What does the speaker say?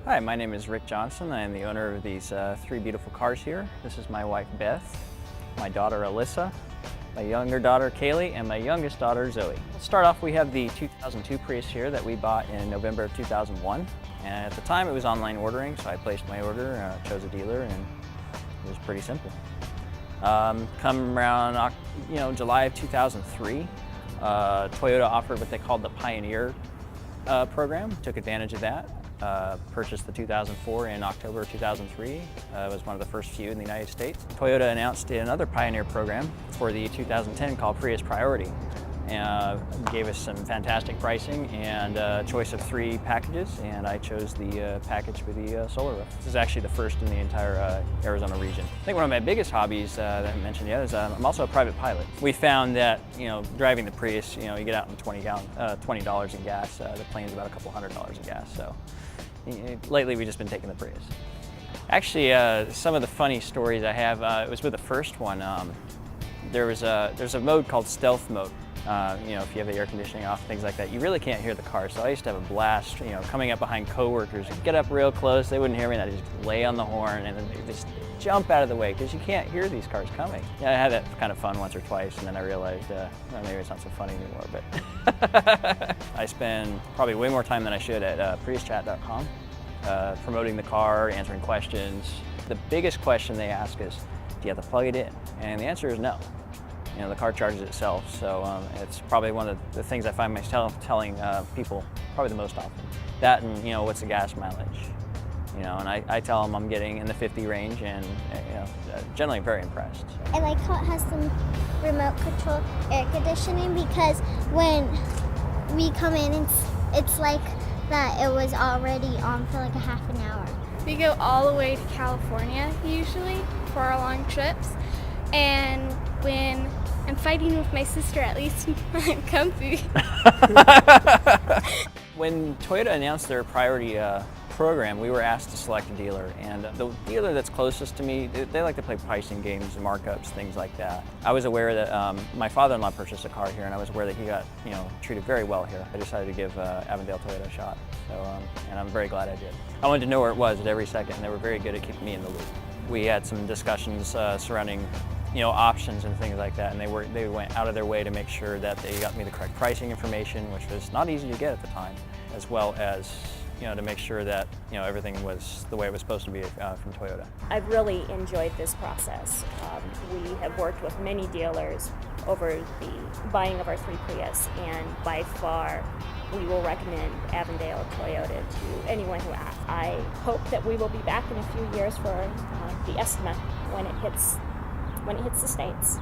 Hi, my name is Rick Johnson. I am the owner of these three beautiful cars here. This is my wife Beth, my daughter Alyssa, my younger daughter Kaylee, and my youngest daughter Zoe. Let's start off, we have the 2002 Prius here that we bought in November of 2001. And at the time it was online ordering, so I placed my order, chose a dealer, and it was pretty simple. Come around July of 2003, Toyota offered what they called the Pioneer program, took advantage of that. Purchased the 2004 in October 2003. It was one of the first few in the United States. Toyota announced another Pioneer program for the 2010 called Prius Priority. Gave us some fantastic pricing and a choice of 3 packages, and I chose the package with the solar roof. This is actually the first in the entire Arizona region. I think one of my biggest hobbies that I mentioned yet is I'm also a private pilot. We found that driving the Prius, you get out in $20 in gas. The plane's about a couple $100 in gas. So lately we've just been taking the Prius. Actually, some of the funny stories I have, it was with the first one. There's a mode called stealth mode. If you have the air conditioning off, things like that, you really can't hear the car. So I used to have a blast, coming up behind coworkers, get up real close, they wouldn't hear me, and I'd just lay on the horn and then they just jump out of the way because you can't hear these cars coming. Yeah, I had that kind of fun once or twice, and then I realized well, maybe it's not so funny anymore. But I spend probably way more time than I should at PriusChat.com, promoting the car, answering questions. The biggest question they ask is, do you have to plug it in? And the answer is no. The car charges itself, so it's probably one of the things I find myself telling people probably the most often. That and, what's the gas mileage? And I tell them I'm getting in the 50 range, and generally very impressed. So. I like how it has some remote control air conditioning, because when we come in, it's like that it was already on for like a half an hour. We go all the way to California usually for our long trips, and when I'm fighting with my sister, at least I'm comfy. When Toyota announced their priority program, we were asked to select a dealer, and the dealer that's closest to me, they like to play pricing games, markups, things like that. I was aware that my father-in-law purchased a car here, and I was aware that he got treated very well here. I decided to give Avondale Toyota a shot, so and I'm very glad I did. I wanted to know where it was at every second, and they were very good at keeping me in the loop. We had some discussions surrounding options and things like that, and they went out of their way to make sure that they got me the correct pricing information, which was not easy to get at the time, as well as to make sure that everything was the way it was supposed to be from Toyota. I've really enjoyed this process. We have worked with many dealers over the buying of our 3 Prius, and by far we will recommend Avondale Toyota to anyone who asks. I hope that we will be back in a few years for the estimate when it hits the States.